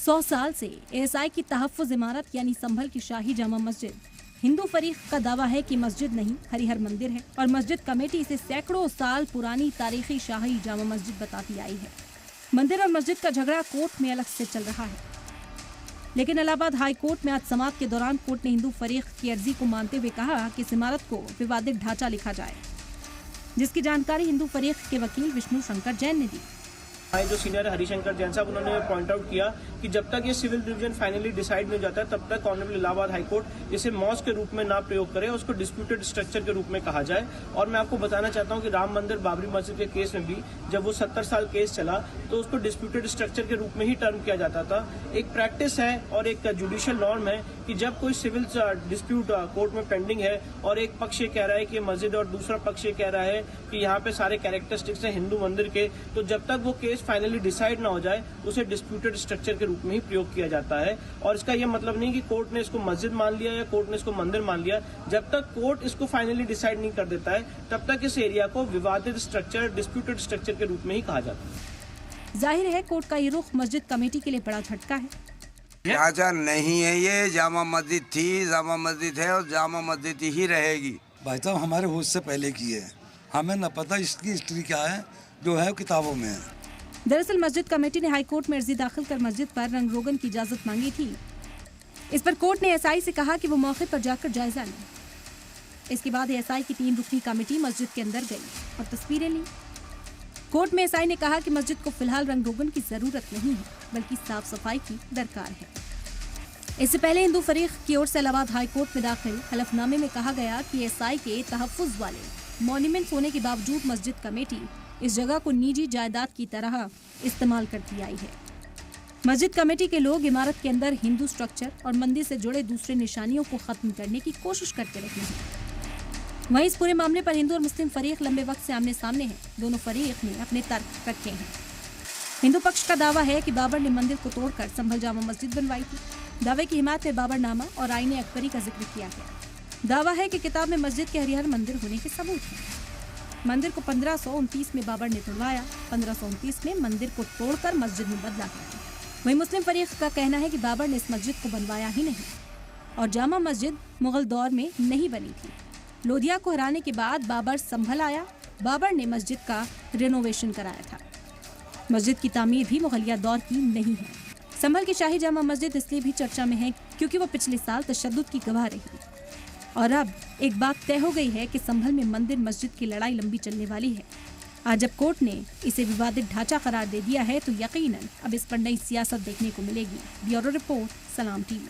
100 साल से एएसआई की तहफ्फुज़ इमारत यानी संभल की शाही जामा मस्जिद। हिंदू फरीक का दावा है कि मस्जिद नहीं हरिहर मंदिर है और मस्जिद कमेटी इसे सैकड़ों साल पुरानी तारीखी शाही जामा मस्जिद बताती आई है। मंदिर और मस्जिद का झगड़ा कोर्ट में अलग से चल रहा है, लेकिन इलाहाबाद हाई कोर्ट में आज समाअत के दौरान कोर्ट ने हिंदू फरीक की अर्जी को मानते हुए कहा कि इस इमारत को विवादित ढांचा लिखा जाए, जिसकी जानकारी हिंदू फरीक के वकील विष्णु शंकर जैन ने दी। जो सीनियर हरिशंकर जैन साहब उन्होंने पॉइंट आउट किया कि जब तक ये सिविल डिवीजन फाइनली डिसाइड नहीं हो जाता है तब तक ऑनरेबल इलाहाबाद हाई कोर्ट इसे मॉस्क के रूप में ना प्रयोग करे, उसको डिस्प्यूटेड स्ट्रक्चर के रूप में कहा जाए। और मैं आपको बताना चाहता हूं कि राम मंदिर बाबरी मस्जिद के केस में भी जब वो 70 साल केस चला तो उसको डिस्प्यूटेड स्ट्रक्चर के रूप में ही टर्म किया जाता था। एक प्रैक्टिस है और एक जुडिशियल नॉर्म है कि जब कोई सिविल डिस्प्यूट कोर्ट में पेंडिंग है और एक पक्ष ये कह रहा है कि मस्जिद और दूसरा पक्ष ये कह रहा है कि यहाँ पे सारे कैरेक्टरिस्टिक्स हैं हिंदू मंदिर के, तो जब तक वो केस फाइनली डिसाइड ना हो जाए उसे डिस्प्यूटेड स्ट्रक्चर के रूप में ही प्रयोग किया जाता है। और इसका यह मतलब नहीं कि कोर्ट ने इसको मस्जिद मान लिया या कोर्ट ने इसको मंदिर मान लिया। जब तक कोर्ट इसको फाइनली डिसाइड नहीं कर देता है तब तक इस एरिया को विवादित स्ट्रक्चर, डिस्प्यूटेड स्ट्रक्चर के रूप में ही कहा जाता है। जाहिर है कोर्ट का ये रुख मस्जिद कमेटी के लिए बड़ा झटका है। ढांचा नहीं है, ये जामा मस्जिद थी, जामा मस्जिद है और जामा मस्जिद ही रहेगी। भाई साहब हमारे होश से पहले की है, हमें न पता इसकी हिस्ट्री क्या है, जो है किताबों में है। दरअसल मस्जिद कमेटी ने हाई कोर्ट में अर्जी दाखिल कर मस्जिद पर रंग रोगन की इजाजत मांगी थी। इस पर कोर्ट ने एएसआई से कहा कि वो मौके पर जाकर जायजा लें। इसके बाद एएसआई की 3 रुकनी कमेटी मस्जिद के अंदर गई और तस्वीरें ली। कोर्ट में एएसआई ने कहा कि मस्जिद को फिलहाल रंग रोगन की जरूरत नहीं है, बल्कि साफ सफाई की दरकार है। इससे पहले हिंदू फरीक की ओर से इलाहाबाद हाई कोर्ट में दाखिल हलफनामे में कहा गया कि एएसआई के तहफ्फुज़ वाले मॉन्यूमेंट्स होने के बावजूद मस्जिद कमेटी इस जगह को निजी जायदाद की तरह इस्तेमाल करती आई है। मस्जिद कमेटी के लोग इमारत के अंदर हिंदू स्ट्रक्चर और मंदिर से जुड़े दूसरे निशानियों को खत्म करने की कोशिश करते रहे हैं। वहीं इस पूरे मामले पर हिंदू और मुस्लिम फरीक लंबे वक्त से आमने सामने हैं। दोनों फरीक ने अपने तर्क रखे हैं। हिंदू पक्ष का दावा है कि बाबर ने मंदिर को तोड़कर संभल जामा मस्जिद बनवाई थी। दावे की हिमायत में बाबरनामा और आईने अकबरी का जिक्र किया गया। दावा है कि किताब में मस्जिद के हरिहर मंदिर होने के सबूत हैं। मंदिर को 1529 में बाबर ने तोड़वाया, 1529 में मंदिर को तोड़कर मस्जिद में बदला गया। वहीं मुस्लिम फरीक का कहना है कि बाबर ने इस मस्जिद को बनवाया ही नहीं और जामा मस्जिद मुगल दौर में नहीं बनी थी। लोधिया को हराने के बाद बाबर संभल आया। बाबर ने मस्जिद का रिनोवेशन कराया था। मस्जिद की तामीर भी मुगलिया दौर की नहीं है। संभल की शाही जामा मस्जिद इसलिए भी चर्चा में है क्योंकि वो पिछले साल तशद्दुद की गवाह रही और अब एक बात तय हो गई है कि संभल में मंदिर मस्जिद की लड़ाई लंबी चलने वाली है। आज जब कोर्ट ने इसे विवादित ढांचा करार दे दिया है तो यकीनन अब इस पर नई सियासत देखने को मिलेगी। ब्यूरो रिपोर्ट, सलाम टीवी।